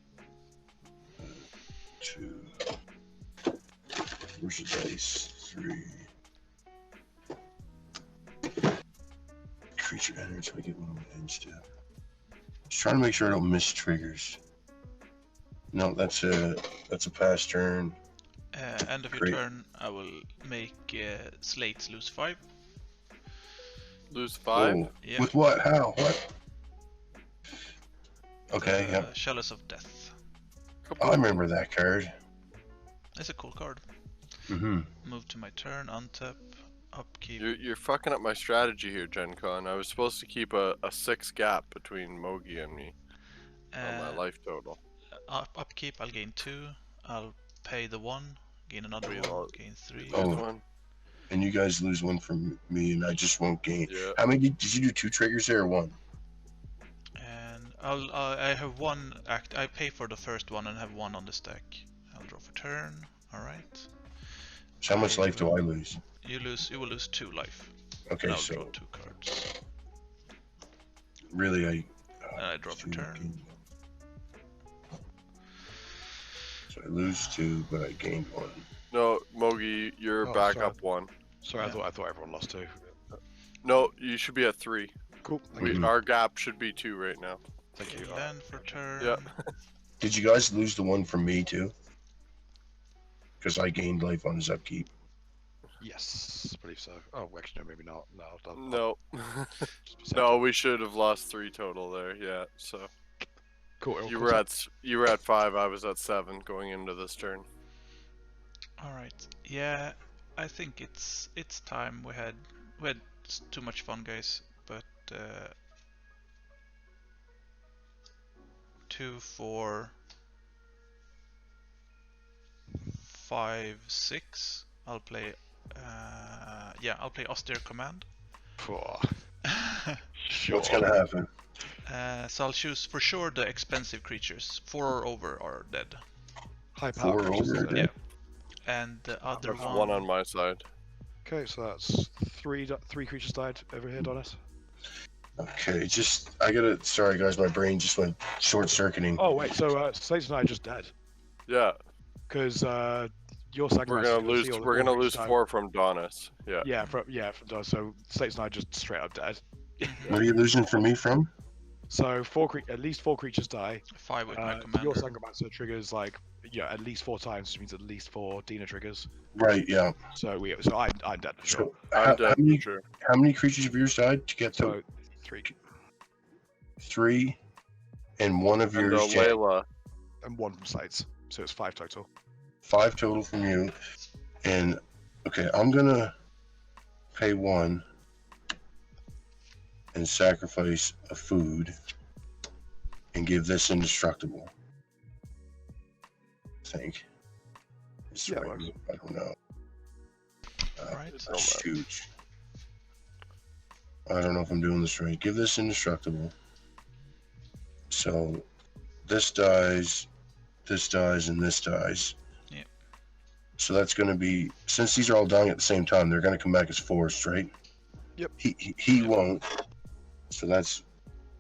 2. Where's the dice? 3. Creature enters. So I get 1 on my end step. Just trying to make sure I don't miss triggers. No, that's a pass turn. End of your Great. turn, I will make Slates lose 5. Lose 5? Oh, Yeah. with what? How? What? Okay, yeah. Chalice of Death. I remember that card. It's a cool card. Mm-hmm. Move to my turn, untap, upkeep. You're fucking up my strategy here, GenKaan. I was supposed to keep a 6 gap between Mogi and me on my life total. Upkeep, I'll gain 2. I'll pay the 1, gain another Three 1, all- gain 3. Oh. Lose 1. And you guys lose 1 from me, and I just won't gain. Yeah. How many did you do? 2 triggers there, or 1? And I have 1 act. I pay for the first one and have 1 on the stack. I'll draw for turn. All right. So how much life do I lose? You will lose 2 life. Okay, And I'll so draw 2 cards. really, And I draw for turn. So I lose 2, but I gained 1. No, Mogi, you're Oh, back sorry. up 1. Sorry, Yeah. I thought everyone lost 2. No, you should be at 3. Cool. Thank you. Mhm. Our gap should be 2 right now. Thank you. Land for turn. Yeah. Did you guys lose the 1 from me too? Because I gained life on his upkeep. Yes, I believe so. Oh, actually, no, maybe not. No, No. No, we should have lost 3 total there. Yeah. So Cool. you were at 5. I was at 7 going into this turn. All right. Yeah, I think it's time. We had too much fun, guys. But 2, 4, 5, 6. I'll play. Yeah, I'll play Austere Command. Sure. What's gonna happen? So I'll choose for sure the expensive creatures. 4 or over are dead. High power 4 creatures, over, isn't it? Yeah. And the other There's 1 on my side. Okay, so that's 3 creatures died over here, Donis. Okay, sorry guys, my brain just went short-circuiting. Oh wait, so Slates and I are just dead Yeah. because your We're sacrifice. gonna lose. We're gonna lose 4 from Donis. Yeah. Yeah, from Donis. So Slates and I are just straight up dead. What are you losing from me from? So at least 4 creatures die. 5 with my Your commander. Sangromancer triggers like at least 4 times, which means at least 4 Dina triggers. Right, yeah. So I'm dead for sure. So I'm how, dead for sure. how many creatures of yours died to get to So 3 3, and 1 of And yours, Jen. Layla. and 1 from Slates, so it's 5 total. 5 total from you. And okay, I'm gonna pay 1 and sacrifice a food and give this indestructible. I think. It's Yeah, right. works. I don't know. Right. It's not bad. Shoot. I don't know if I'm doing this right. Give this indestructible. So this dies, and this dies. Yeah. So that's going to be, since these are all dying at the same time, they're going to come back as forced, right? Yep. He won't. So that's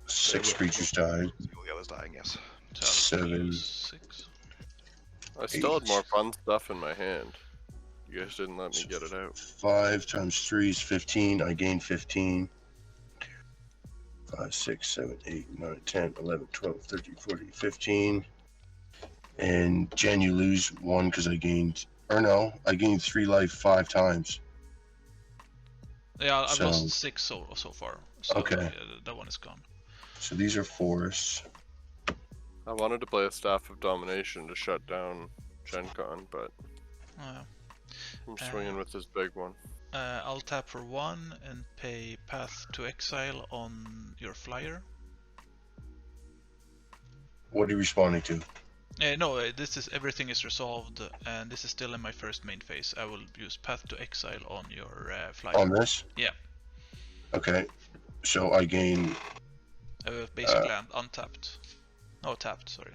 6 will. creatures died. All the others dying, yes. So I'll 7. use 6. I still had 8. more fun stuff in my hand. You guys didn't let me get it out. 5 times 3 is 15. I gain 15. 5, 6, 7, 8, 9, 10, 11, 12, 13, 14, 15. And Jen, you lose 1 because I gained, or no, I gained 3 life 5 times. Yeah, I've So- lost 6 so far. So Okay. yeah, that one is gone. So these are forests. I wanted to play a Staff of Domination to shut down GenKaan, but Oh, yeah. I'm swinging with this big one. I'll tap for 1 and pay Path to Exile on your flyer. What are you responding to? No, this is everything is resolved, and this is still in my first main phase. I will use Path to Exile on your flyer. On this? Yeah. Okay. So I gain, Basically, untapped. No, tapped. Sorry.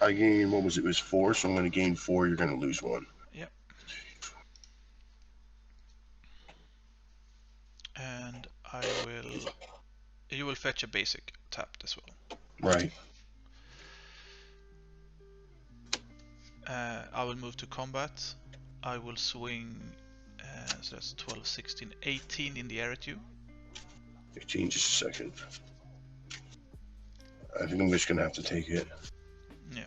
what was it? It was 4, so I'm going to gain 4. You're going to lose 1. Yep. And you will fetch a basic tapped as well. Right. I will move to combat. I will swing, so that's 12, 16, 18 in the air at you. 15, just a second. I think I'm just going to have to take it. Yeah.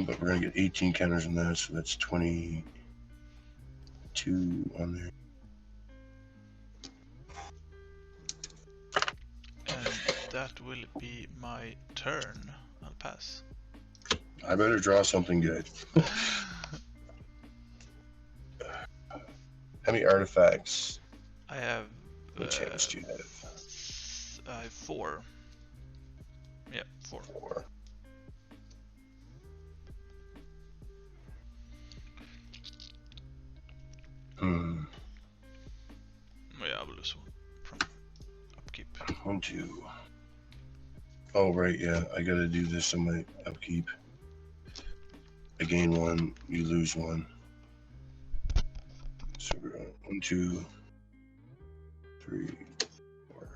But we're going to get 18 counters on that, so that's 22 on there. And that will be my turn. I'll pass. I better draw something good. How many artifacts? I have. What chance do you have? I have 4. Yeah, 4. 4. Yeah, I will lose 1 from upkeep. 1, 2. Oh, right, yeah. I gotta do this on my upkeep. I gain 1, you lose 1. So we're going 1, 2, 3, 4.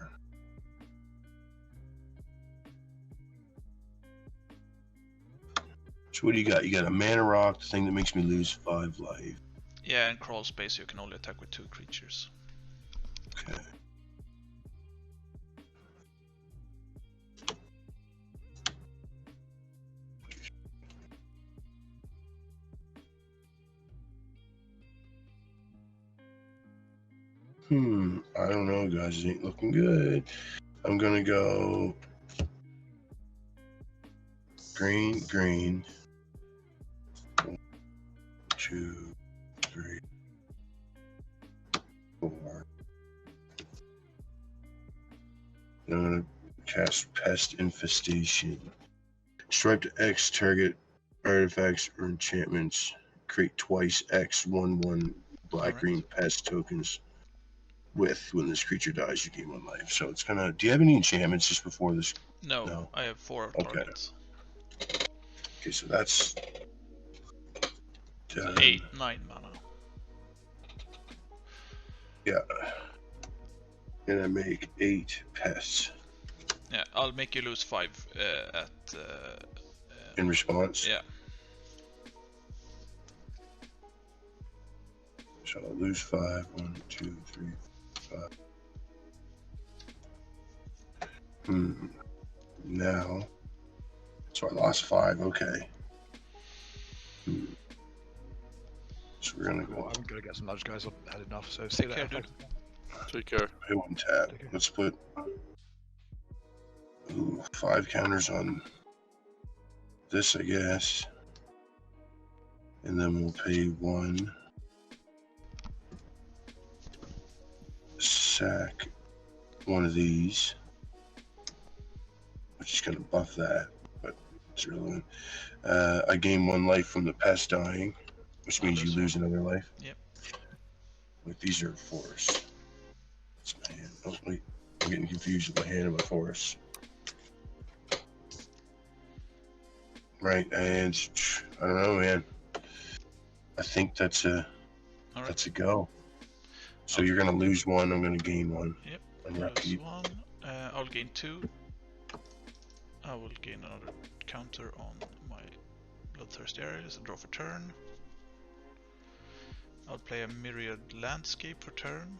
So what do you got? You got a mana rock, the thing that makes me lose 5 life. Yeah, and crawl space you can only attack with 2 creatures. Okay. I don't know, guys. It ain't looking good. I'm gonna go green, green. 1, 2, 3, 4. I'm gonna cast Pest Infestation. Stripe to X target artifacts or enchantments. Create twice X 1/1 black-green pest tokens. When this creature dies, you gain 1 life. So it's gonna. Do you have any enchantments just before this? No, No. I have 4 Okay. targets. Okay, so that's done. 8, 9 mana. Yeah. And I make 8 pests Yeah, I'll make you lose 5 at. in response. Yeah. So I'll lose 5. 1, 2, 3, 5. Now. So I lost 5. Okay. So we're gonna go. I'm gonna get some nudge, guys. I've had enough. So see you Care, later. dude. Take care. I won't tap. Okay. Let's put 5 counters on this, I guess. And then we'll pay 1. Sack 1 of these. Which is going to buff that. But it's irrelevant. I gain 1 life from the pest dying. which means you lose another life. Yep. Wait, these are forests. That's my hand. Oh, wait. I'm getting confused with my hand and my forest. Right, and I don't know, man. I think that's a go. So you're gonna lose one. I'm gonna gain one. Yep. And Lose repeat. one. I'll gain 2. I will gain another counter on my bloodthirsty areas and draw for turn. I'll play a myriad landscape for turn.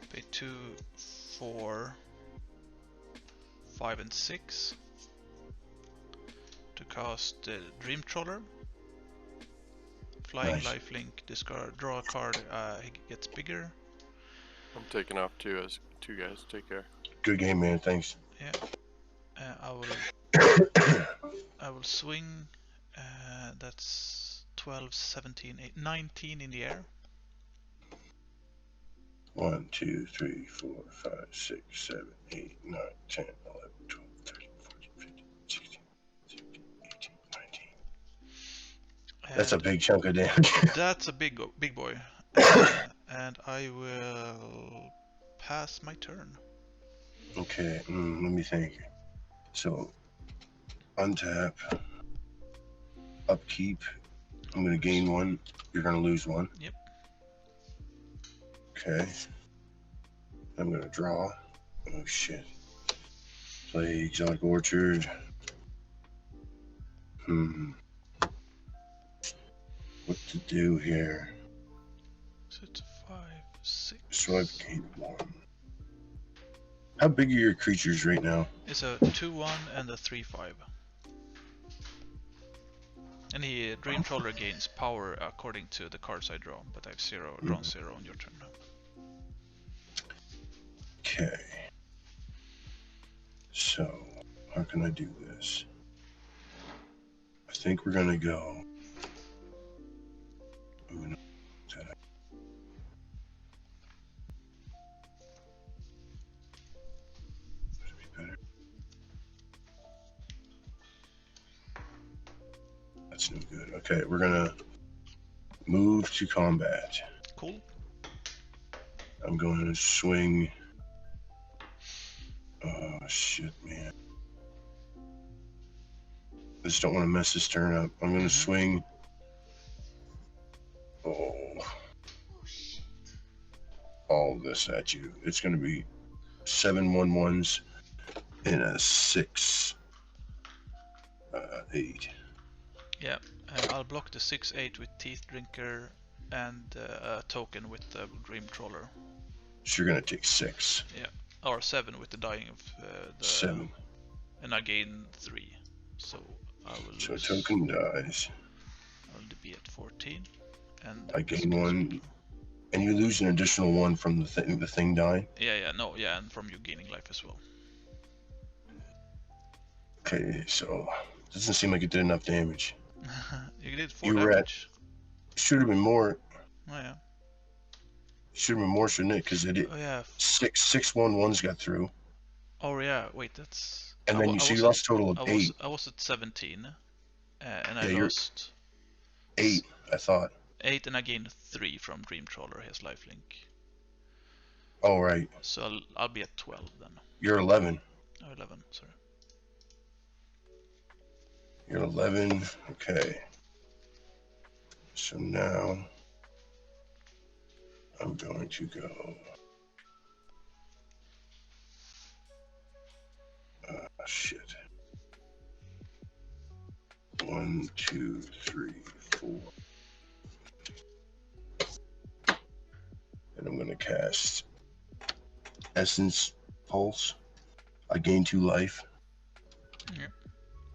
Pay 2, 4, 5 and 6 to cast Dream Trawler. Flying Nice. lifelink, discard, draw a card, he gets bigger. I'm taking off too, as 2 guys. Take care. Good game, man. Thanks. Yeah. I will swing. That's 12, 17, 8, 19 in the air. 1, 2, 3, 4, 5, 6, 7, 8, 9, 10, 11, 12, 13, 14, 15, 16, 17, 18, 19. That's a big chunk of damage. That's a big boy. And I will pass my turn. Okay, let me think. So, untap, upkeep. I'm gonna gain 1. You're gonna lose 1. Yep. Okay. I'm gonna draw. Oh shit. Play Exotic Orchard. What to do here? So it's 5, 6. So I've gained 1. How big are your creatures right now? It's a 2-1 and a 3-5. And the Dream Trawler gains power according to the cards I draw, but I've drawn 0 on your turn now. Okay. So, how can I do this? I think we're gonna go. Ooh, no. Would be better. That's no good. Okay, we're gonna move to combat. Cool. I'm going to swing. Oh shit, man. I just don't want to mess this turn up. I'm going to swing. Oh. All this at you. It's going to be 7 1/1s and a 6 8. Yeah, I'll block the 6/8 with Teeth Drinker and a token with the Dream Trawler. So you're going to take 6. Yeah, or 7 with the dying of the 7. And I gain 3, so I will. So a token dies. I'll be at 14, and I gain 1, and you lose an additional 1 from the thing dying. Yeah, and from you gaining life as well. Okay, so doesn't seem like it did enough damage. You did 4 You were damage. Should have been more. Oh yeah. Should have been more, shouldn't it? Because it did. Oh yeah. 6 1/1s got through. Oh yeah. Wait, that's. And then you lost a total of 8. I was at 17, and Yeah, I you're- lost 8, I thought. 8, and I gained 3 from Dream Trawler, his lifelink. Oh, right. So I'll be at 12 then. You're 11. Oh, 11. Sorry. You're 11. Okay. So now I'm going to go. Shit. 1, 2, 3, 4. And I'm going to cast Essence Pulse. I gain 2 life. Yeah.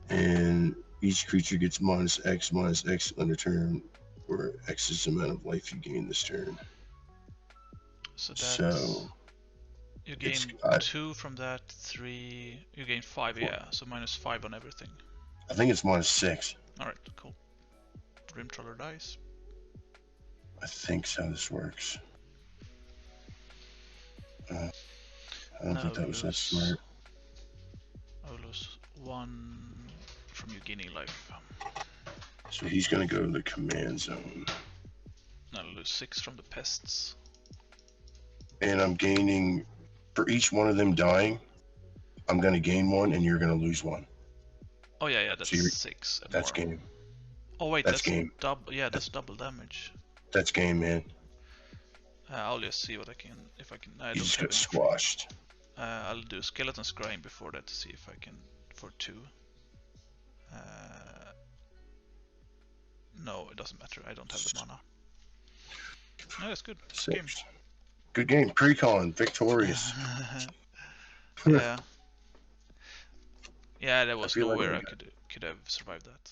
And each creature gets -X on the turn, where X is the amount of life you gain this turn. So that's. So you gain it's- 2 from that, 3. You gain 5, yeah. So -5 on everything. I think it's -6. Alright, cool. Dream Trawler dies. I think that's how this works. I don't think that was that smart. lose 1 from you gaining life. So he's gonna go to the command zone. I'll lose 6 from the pests. And I'm gaining, for each one of them dying, I'm gonna gain 1 and you're gonna lose 1. Oh yeah, that's So you're- 6 and That's more. game. Oh wait, That's game. double. Yeah, that's double damage. That's game, man. I'll just see what I can, if I can. I You don't just have got any. squashed. I'll do skeleton scrying before that to see if I can for 2. No, it doesn't matter. I don't have the mana. No, that's good. Game. 6. Good game. Precon, victorious. Yeah. Yeah, there was feel like nowhere I I could have survived that.